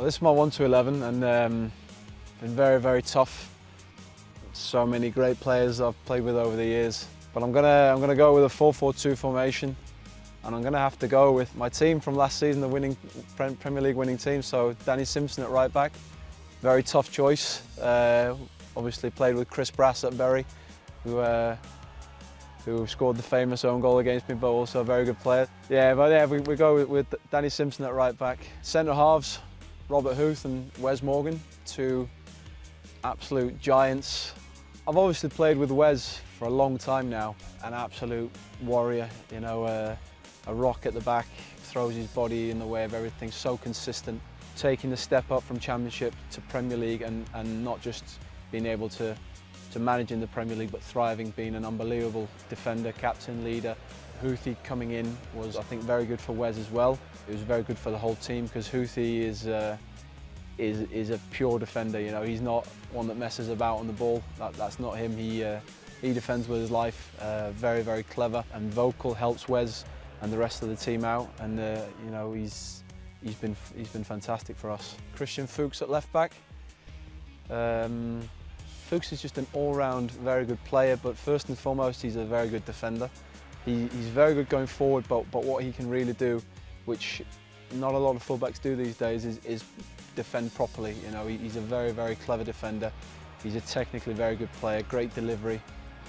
Well, this is my 1 to 11 and been very, very tough. So many great players I've played with over the years. But I'm gonna go with a 4-4-2 formation, and I'm gonna have to go with my team from last season, the winning Premier League winning team. So Danny Simpson at right back, very tough choice. Obviously played with Chris Brass at Bury, who scored the famous own goal against me, but also a very good player. We go with Danny Simpson at right back. Centre halves, Robert Huth and Wes Morgan, two absolute giants. I've obviously played with Wes for a long time now, an absolute warrior, you know, a rock at the back, throws his body in the way of everything, so consistent. Taking the step up from Championship to Premier League and not just being able to manage in the Premier League, but thriving, being an unbelievable defender, captain, leader. Houthi coming in was, I think, very good for Wes as well. It was very good for the whole team because Houthi is a pure defender. You know, he's not one that messes about on the ball. That's not him. He defends with his life. Very, very clever and vocal. Helps Wes and the rest of the team out. And you know, he's been fantastic for us. Christian Fuchs at left back. Fuchs is just an all-round very good player, but first and foremost he's a very good defender. He's very good going forward, but what he can really do, which not a lot of fullbacks do these days, is defend properly. You know, he's a very, very clever defender. He's a technically very good player, great delivery,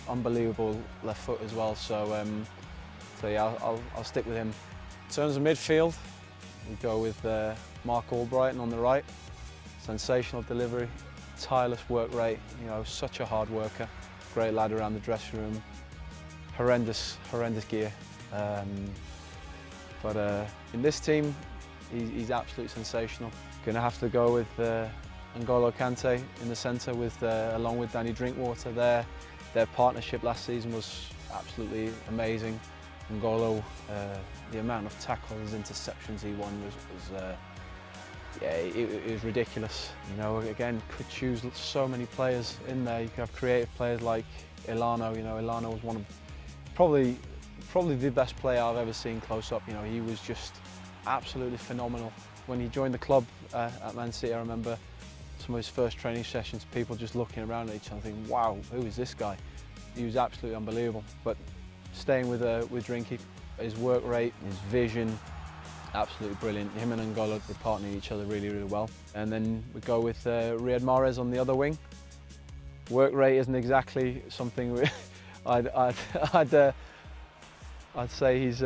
unbelievable left foot as well. So yeah, I'll stick with him. In terms of midfield, we go with Mark Albrighton on the right. Sensational delivery, tireless work rate, you know, such a hard worker, great lad around the dressing room, horrendous gear. But in this team, he's absolutely sensational. Gonna have to go with N'Golo Kante in the centre, along with Danny Drinkwater. Their partnership last season was absolutely amazing. N'Golo, the amount of tackles, interceptions he won was yeah, it was ridiculous. You know, again, could choose so many players in there. You could have creative players like Elano. You know, Elano was one of probably the best player I've ever seen close up. You know, he was just absolutely phenomenal. When he joined the club at Man City, I remember some of his first training sessions, people just looking around at each other thinking, wow, who is this guy? He was absolutely unbelievable. But staying with Drinky, his work rate, his vision, absolutely brilliant. Him and N'Golo, they partner each other really, really well. And then we go with Riyad Mahrez on the other wing. Work rate isn't exactly something I'd say he's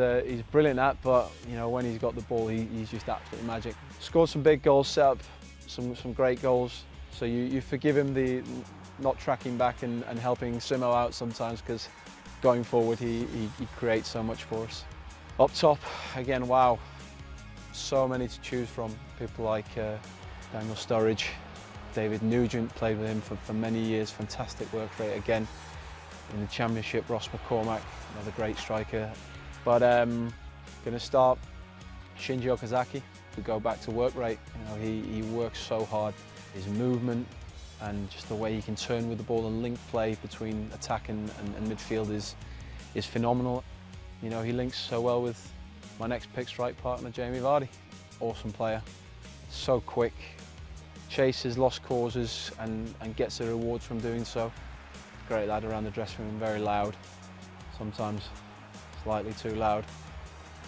brilliant at, but you know, when he's got the ball, he's just absolutely magic. Scored some big goals, set up some great goals. So you forgive him the not tracking back and helping Simo out sometimes, because going forward he creates so much for us. Up top, again, wow. So many to choose from. People like Daniel Sturridge, David Nugent, played with him for many years, fantastic work rate again. In the Championship, Ross McCormack, another great striker. But going to start Shinji Okazaki. We go back to work rate. You know, he works so hard. His movement and just the way he can turn with the ball and link play between attack and midfield is phenomenal. You know, he links so well with my next pick strike partner, Jamie Vardy. Awesome player, so quick, chases lost causes and gets the rewards from doing so. Great lad around the dressing room, very loud, sometimes slightly too loud.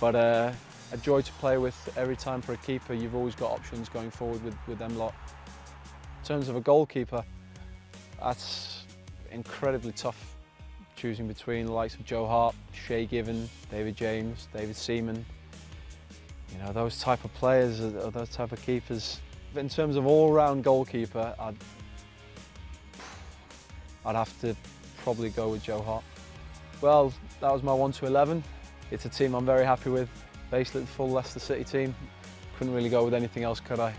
But a joy to play with every time. For a keeper, you've always got options going forward with them lot. In terms of a goalkeeper, that's incredibly tough, choosing between the likes of Joe Hart, Shay Given, David James, David Seaman. You know, those type of players, or those type of keepers. In terms of all-round goalkeeper, I'd have to probably go with Joe Hart. Well, that was my 1 to 11. It's a team I'm very happy with. Basically the full Leicester City team. Couldn't really go with anything else, could I?